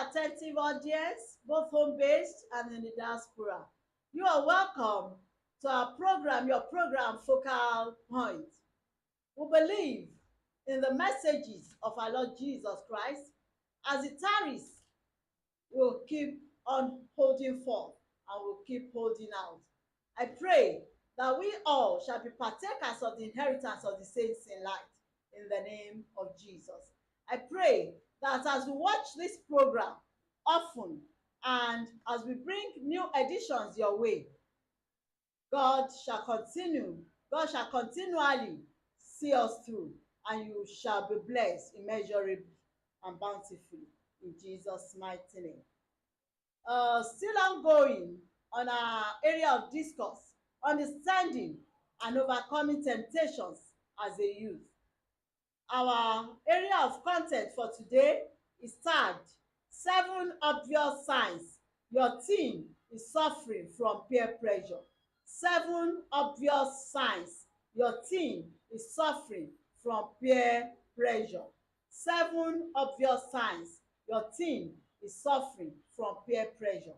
attentive audience, both home-based and in the diaspora. You are welcome to our program, your program, Focal Point. We believe in the messages of our Lord Jesus Christ. As it tarries, we'll keep on holding forth and we'll keep holding out. I pray that we all shall be partakers of the inheritance of the saints in light in the name of Jesus. I pray that as we watch this program often and as we bring new editions your way, God shall continually see us through, and you shall be blessed immeasurably and bountifully in Jesus' mighty name. Still ongoing on our area of discourse, understanding and overcoming temptations as a youth. Our area of content for today is tagged 7 obvious signs your teen is suffering from peer pressure. 7 obvious signs your teen is suffering from peer pressure. 7 obvious signs your teen is suffering from peer pressure.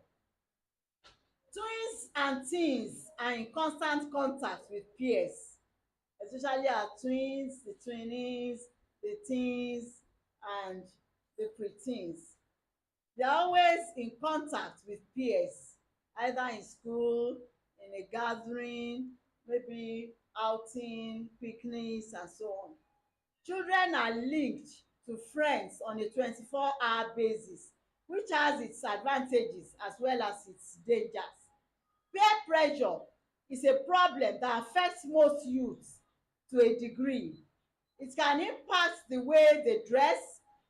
Twins and teens are in constant contact with peers, especially our twins, the twinnies, the teens, and the preteens. They are always in contact with peers, either in school, in a gathering, maybe outing, picnics, and so on. Children are linked to friends on a 24-hour basis, which has its advantages as well as its dangers. Peer pressure is a problem that affects most youths to a degree. It can impact the way they dress,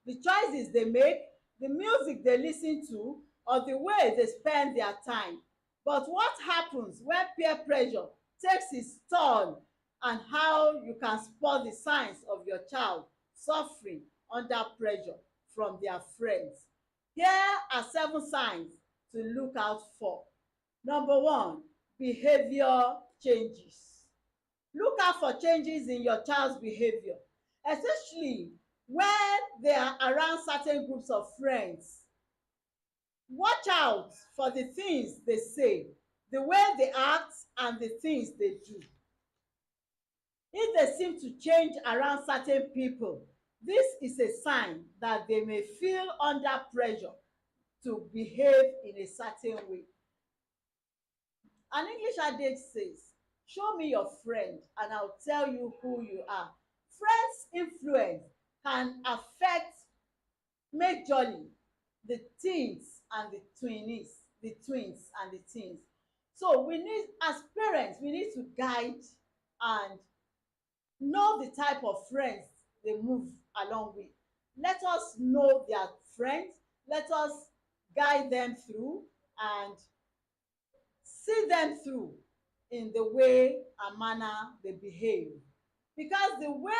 the choices they make, the music they listen to, or the way they spend their time. But what happens when peer pressure takes its toll, and how you can spot the signs of your child suffering under pressure from their friends? Here are 7 signs to look out for. Number 1, behavior changes. Look out for changes in your child's behavior, especially when they are around certain groups of friends. Watch out for the things they say, the way they act, and the things they do. If they seem to change around certain people, this is a sign that they may feel under pressure to behave in a certain way. An English adage says, "Show me your friend and I'll tell you who you are." Friends' influence can affect majorly the teens and the twinnies, the twins and the teens. So we need, as parents, we need to guide and know the type of friends they move along with. Let us know their friends, let us guide them through and see them through in the way and manner they behave. Because the way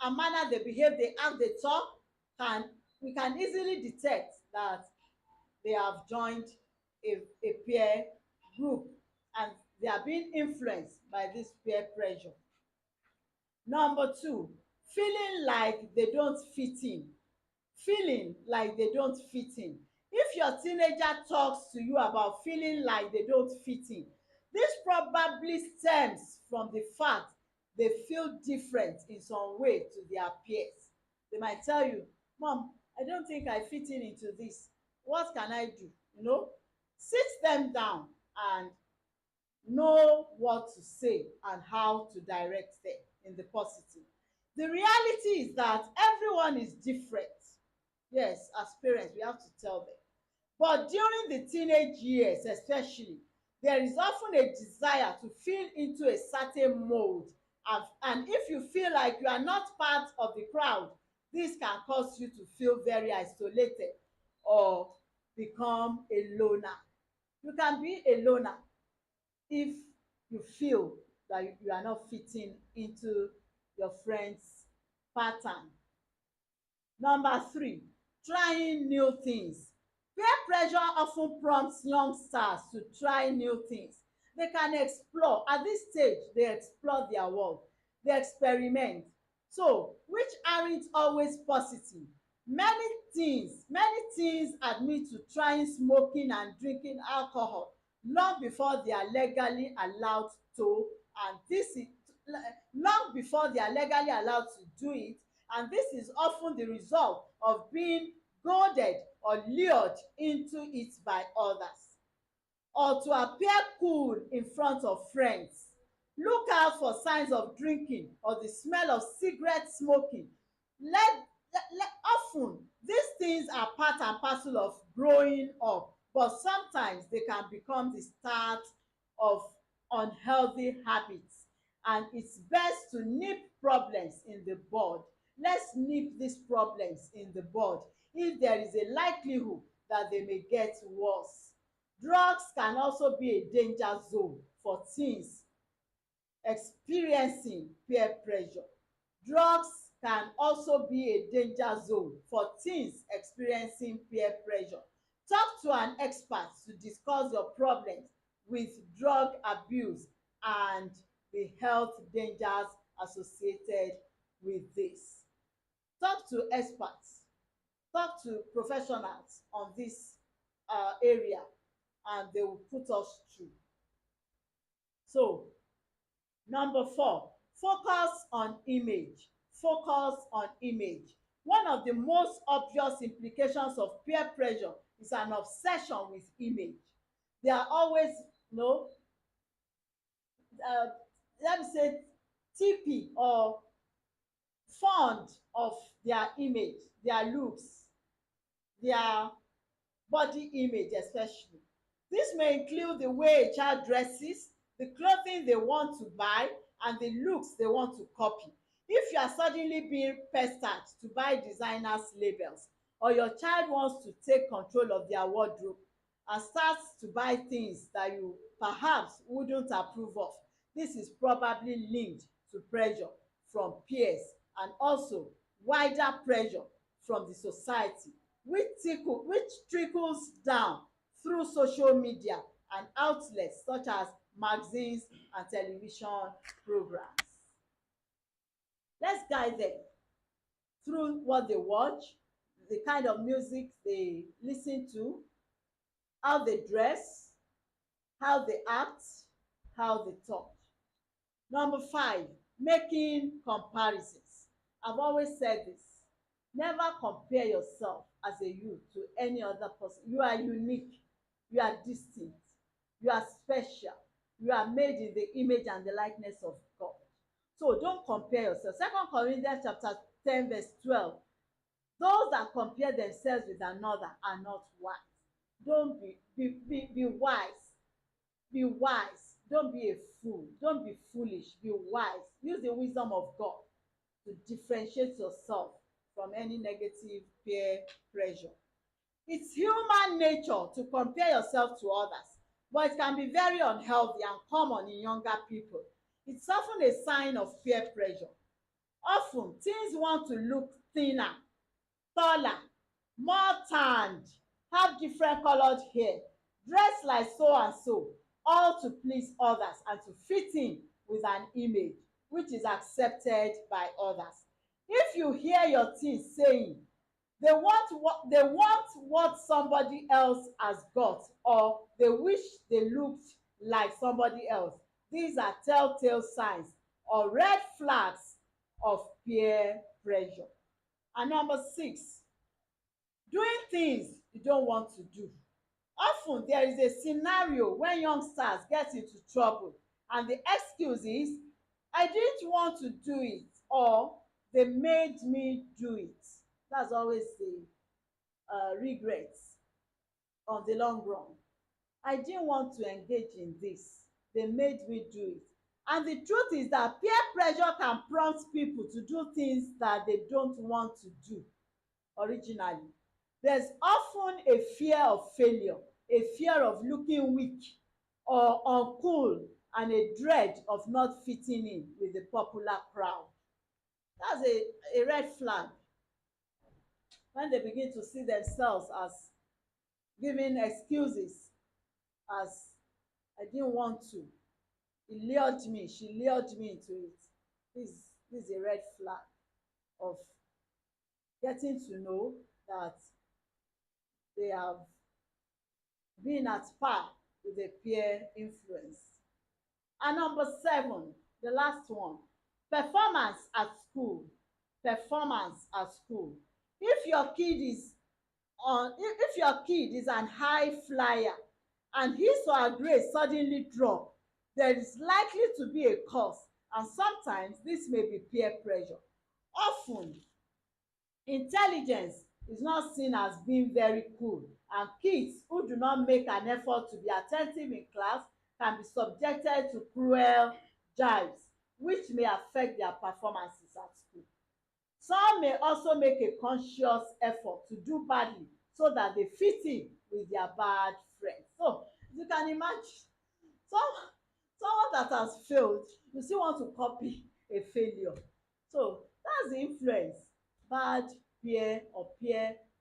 and manner they behave, they act, they talk, we can easily detect that they have joined a peer group and they are being influenced by this peer pressure. Number 2, feeling like they don't fit in. Feeling like they don't fit in. If your teenager talks to you about feeling like they don't fit in, this probably stems from the fact they feel different in some way to their peers. They might tell you, "Mom, I don't think I fit in into this. What can I do?" Sit them down and know what to say and how to direct them in the positive. The reality is that everyone is different. Yes, as parents, we have to tell them. But during the teenage years especially, there is often a desire to fit into a certain mold. And if you feel like you are not part of the crowd, this can cause you to feel very isolated or become a loner. You can be a loner if you feel that you are not fitting into your friend's pattern. Number 3, trying new things. Peer pressure often prompts youngsters to try new things. They can explore. At this stage, they explore their world. They experiment. So, which aren't always positive. Many teens admit to trying smoking and drinking alcohol long before they are legally allowed to, and this is long before they are legally allowed to do it, and this is often the result of being goaded or lured into it by others, or to appear cool in front of friends. Look out for signs of drinking or the smell of cigarette smoking. Often these things are part and parcel of growing up, but sometimes they can become the start of unhealthy habits, and it's best to nip problems in the bud. Let's nip these problems in the bud if there is a likelihood that they may get worse. Drugs can also be a danger zone for teens experiencing peer pressure. Drugs can also be a danger zone for teens experiencing peer pressure. Talk to an expert to discuss your problems with drug abuse and the health dangers associated with this. Talk to experts, talk to professionals on this area, and they will put us through. So, number 4, focus on image. Focus on image. One of the most obvious implications of peer pressure is an obsession with image. They are always, you know, uh, let me say, tippy or fond of their image, their looks, their body image especially. This may include the way a child dresses, the clothing they want to buy, and the looks they want to copy. If you are suddenly being pestered to buy designers labels, or your child wants to take control of their wardrobe and starts to buy things that you perhaps wouldn't approve of, this is probably linked to pressure from peers and also wider pressure from the society, which trickles down through social media and outlets such as magazines and television programs. Let's guide them through what they watch, the kind of music they listen to, how they dress, how they act, how they talk. Number 5, making comparisons. I've always said this. Never compare yourself as a youth to any other person. You are unique. You are distinct. You are special. You are made in the image and the likeness of God. So don't compare yourself. 2 Corinthians chapter 10 verse 12. Those that compare themselves with another are not wise. Don't be wise. Be wise. Don't be a fool. Don't be foolish. Be wise. Use the wisdom of God to differentiate yourself from any negative peer pressure. It's human nature to compare yourself to others, but it can be very unhealthy and common in younger people. It's often a sign of peer pressure. Often, teens want to look thinner, taller, more tanned, have different colored hair, dress like so and so, all to please others and to fit in with an image which is accepted by others. If you hear your teens saying they want what somebody else has got, or they wish they looked like somebody else, these are telltale signs or red flags of peer pressure. And number 6, doing things you don't want to do. Often there is a scenario when youngsters get into trouble and the excuse is, I didn't want to do it, or they made me do it. That's always the regrets on the long run. I didn't want to engage in this. They made me do it. And the truth is that peer pressure can prompt people to do things that they don't want to do originally. There's often a fear of failure, a fear of looking weak or uncool, and a dread of not fitting in with the popular crowd. That's a red flag when they begin to see themselves as giving excuses, as I didn't want to. He lured me, she lured me into it. This, this is a red flag of getting to know that they have been at par with a peer influence. And number 7, the last one, performance at school. Performance at school. If your kid is if your kid is an high flyer and his or her grade suddenly drop, there is likely to be a cause, and sometimes this may be peer pressure. Often intelligence is not seen as being very cool, and kids who do not make an effort to be attentive in class can be subjected to cruel jibes, which may affect their performances at school. Some may also make a conscious effort to do badly so that they fit in with their bad friends. So you can imagine some someone that has failed, you still want to copy a failure. So that's the influence, bad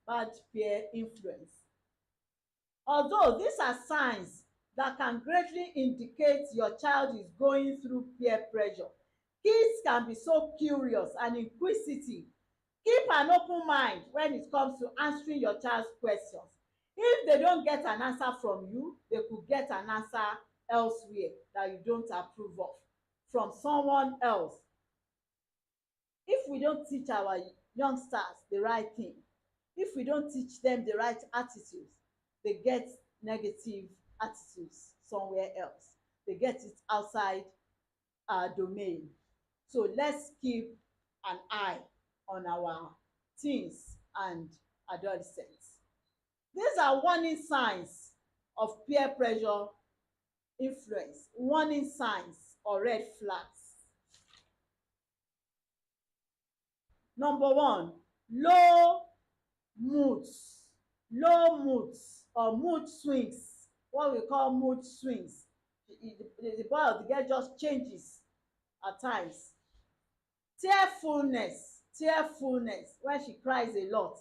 bad peer influence. Although these are signs that can greatly indicate your child is going through peer pressure, kids can be so curious and inquisitive. Keep an open mind when it comes to answering your child's questions. If they don't get an answer from you, they could get an answer elsewhere that you don't approve of, from someone else. If we don't teach our youngsters the right thing, if we don't teach them the right attitudes, they get negative attitudes somewhere else. They get it outside our domain. So let's keep an eye on our teens and adolescents. These are warning signs of peer pressure influence, warning signs or red flags. Number 1, low moods. Low moods or mood swings, what we call mood swings. The boy or the girl just changes at times. Tearfulness when she cries a lot.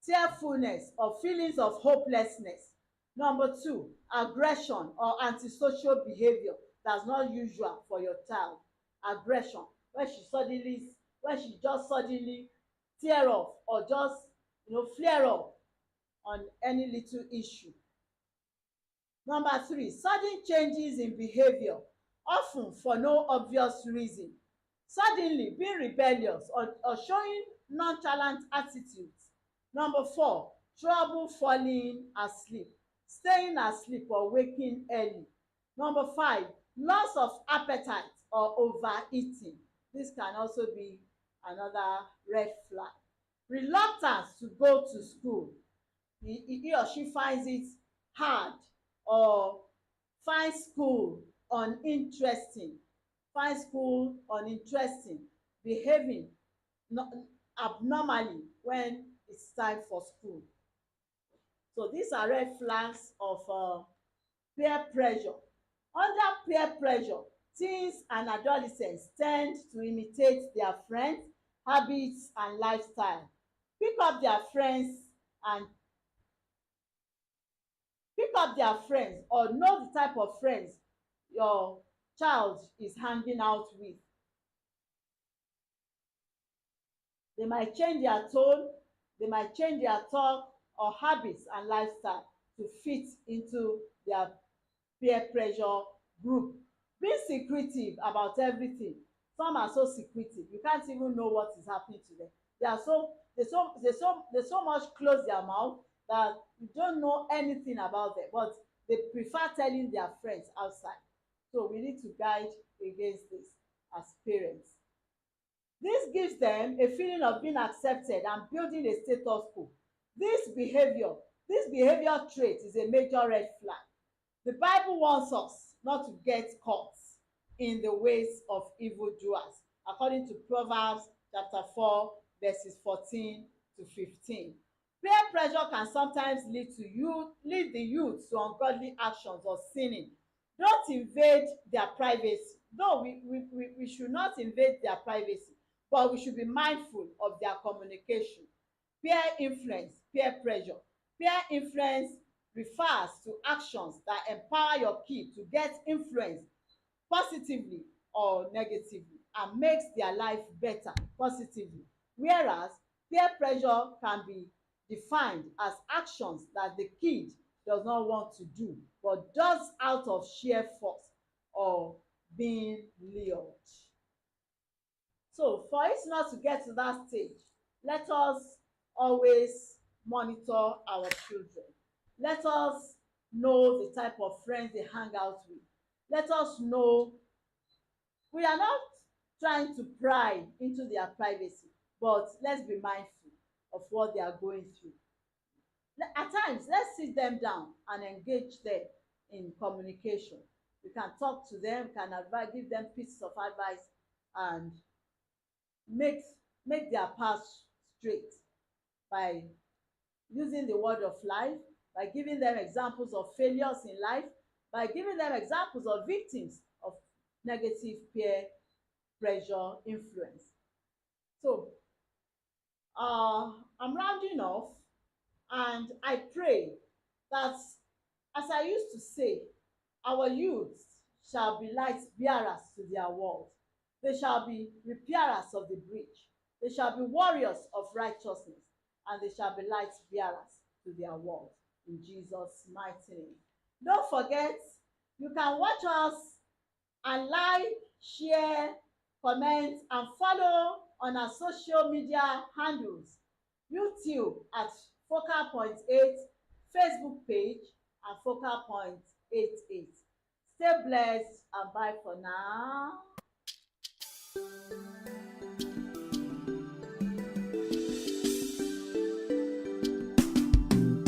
Tearfulness or feelings of hopelessness. Number 2, aggression or antisocial behaviour that's not usual for your child. Aggression when she just suddenly tear off or just flare up on any little issue. Number 3, sudden changes in behaviour, often for no obvious reason. Suddenly being rebellious or showing nonchalant attitudes. Number 4, trouble falling asleep, staying asleep or waking early. Number 5, loss of appetite or overeating. This can also be another red flag. Reluctance to go to school. He or she finds it hard or finds school uninteresting, behaving abnormally when it's time for school. So these are red flags of peer pressure. Under peer pressure, teens and adolescents tend to imitate their friends, habits and lifestyle. Pick up their friends and pick up their friends or know the type of friends your child is hanging out with. They might change their tone, they might change their talk or habits and lifestyle to fit into their peer pressure group. Being secretive about everything. Some are so secretive, you can't even know what is happening to them. They so much close their mouth that you don't know anything about them, but they prefer telling their friends outside. So we need to guide against this as parents. This gives them a feeling of being accepted and building a status quo. This behavior trait is a major red flag. The Bible warns us not to get caught in the ways of evildoers, according to Proverbs chapter 4, verses 14 to 15. Peer pressure can sometimes lead the youth to ungodly actions or sinning. Don't invade their privacy. Though we should not invade their privacy, but we should be mindful of their communication. Peer influence, peer pressure. Peer influence refers to actions that empower your kid to get influence positively or negatively and makes their life better positively, whereas peer pressure can be defined as actions that the kid does not want to do but does out of sheer force or being lured. So for it not to get to that stage, let us always monitor our children. Let us know the type of friends they hang out with. Let us know we are not trying to pry into their privacy, but let's be mindful of what they are going through. At times, let's sit them down and engage them in communication. We can talk to them, can advise, give them pieces of advice, and make their path straight by using the word of life, by giving them examples of failures in life, by giving them examples of victims of negative peer pressure influence. So I'm rounding off, and I pray that, as I used to say, our youths shall be light bearers to their world. They shall be repairers of the breach. They shall be warriors of righteousness, and they shall be light bearers to their world. In Jesus' mighty name. Don't forget, you can watch us and like, share, comment, and follow on our social media handles: YouTube at Focal Point 8, Facebook page at Focal Point 88. Stay blessed and bye for now.